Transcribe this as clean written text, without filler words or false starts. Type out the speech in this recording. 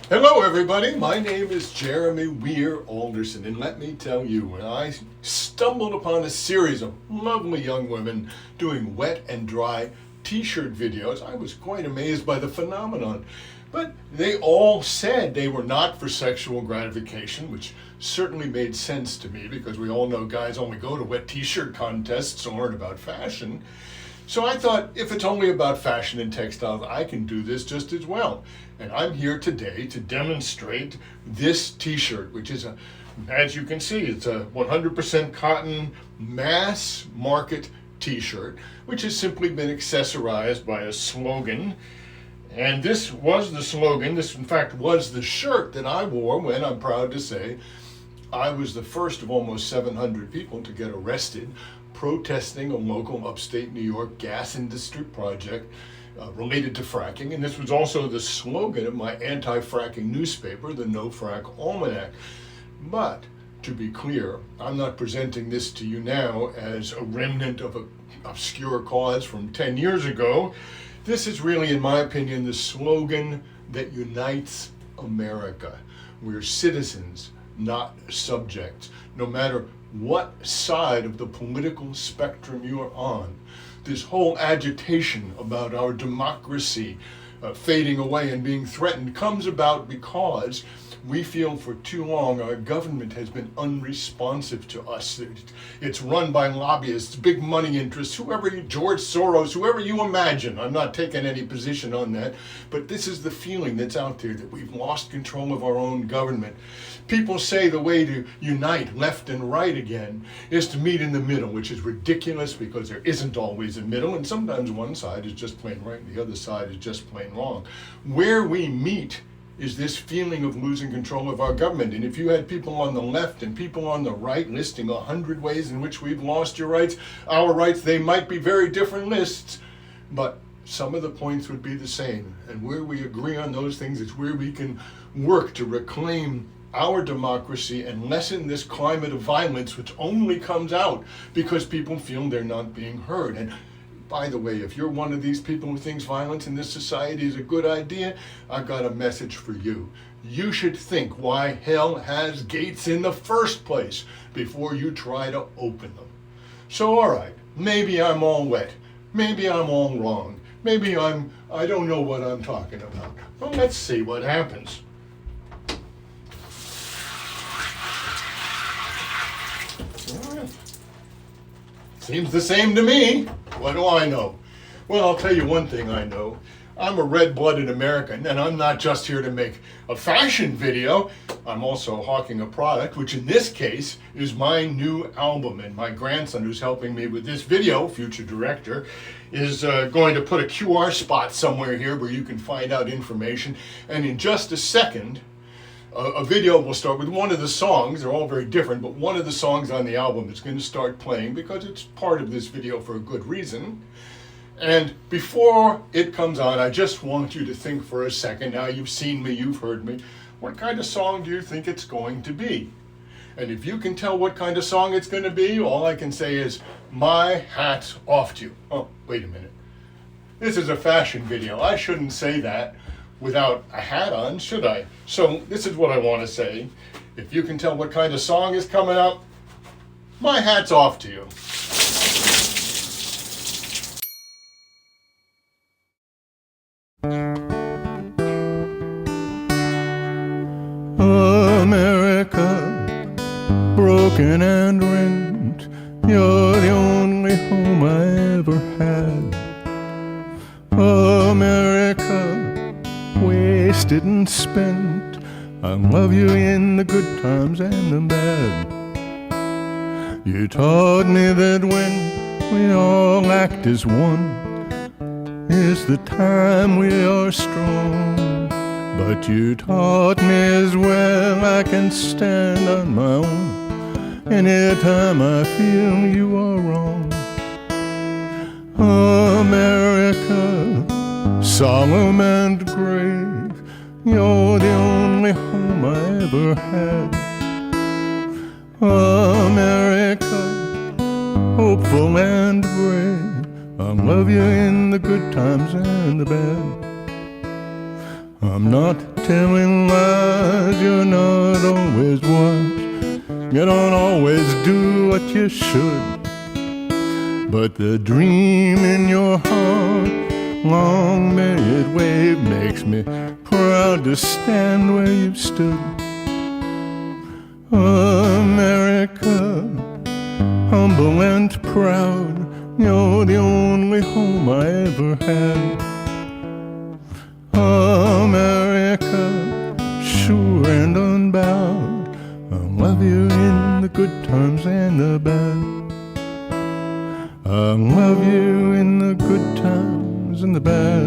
Hello everybody, my name is Jeremy Weir Alderson, and let me tell you, when I stumbled upon a series of lovely young women doing wet and dry t-shirt videos, I was quite amazed by the phenomenon. But they all said they were not for sexual gratification, which certainly made sense to me because we all know guys only go to wet t-shirt contests or aren't about fashion. So I thought, if it's only about fashion and textiles, I can do this just as well. And I'm here today to demonstrate this t-shirt, which is, as you can see, it's a 100% cotton mass market t-shirt, which has simply been accessorized by a slogan. And this was the slogan, this in fact was the shirt that I wore when, I'm proud to say, I was the first of almost 700 people to get arrested protesting a local upstate New York gas industry project related to fracking. And this was also the slogan of my anti-fracking newspaper, the No Frack Almanac. But to be clear, I'm not presenting this to you now as a remnant of an obscure cause from 10 years ago. This is really, in my opinion, the slogan that unites America. We're citizens, not subjects. No matter what side of the political spectrum you are on, this whole agitation about our democracy fading away and being threatened comes about because we feel for too long our government has been unresponsive to us. It's run by lobbyists, big money interests, George Soros, whoever you imagine. I'm not taking any position on that, but this is the feeling that's out there, that we've lost control of our own government. People say the way to unite left and right again is to meet in the middle, which is ridiculous because there isn't always a middle, and sometimes one side is just plain right and the other side is just plain wrong. Where we meet is this feeling of losing control of our government. And if you had people on the left and people on the right listing 100 ways in which we've lost your rights, our rights, they might be very different lists, but some of the points would be the same. And where we agree on those things is where we can work to reclaim our democracy and lessen this climate of violence, which only comes out because people feel they're not being heard. And by the way, if you're one of these people who thinks violence in this society is a good idea, I've got a message for you. You should think why hell has gates in the first place before you try to open them. So all right, maybe I'm all wet. Maybe I'm all wrong. Maybe I don't know what I'm talking about. Well, let's see what happens. All right. Seems the same to me. What do I know? Well, I'll tell you one thing I know. I'm a red-blooded American, and I'm not just here to make a fashion video. I'm also hawking a product, which in this case is my new album. And my grandson, who's helping me with this video, future director, is going to put a QR spot somewhere here where you can find out information. And in just a second, a video will start with one of the songs. They're all very different, but one of the songs on the album is going to start playing because it's part of this video for a good reason. And before it comes on, I just want you to think for a second. Now you've seen me, you've heard me. What kind of song do you think it's going to be? And if you can tell what kind of song it's going to be, all I can say is, my hat's off to you. Oh, wait a minute. This is a fashion video. I shouldn't say that without a hat on, should I? So this is what I want to say. If you can tell what kind of song is coming up, my hat's off to you. America, broken and rent, you're the only home I ever had. America, wasted and spent, I love you in the good times and the bad. You taught me that when we all act as one is the time we are strong. But you taught me as well I can stand on my own anytime I feel you are wrong. America, solemn and grave, you're the only home I ever had. America, hopeful and brave, I love you in the good times and the bad. I'm not telling lies, you're not always wise. You don't always do what you should. But the dream in your heart, long may it wave, makes me proud to stand where you've stood. America, humble and proud, you're the only home I ever had. America, sure and unbowed, I'll love you in the good times and the bad. I'll love you in the good times and the bad.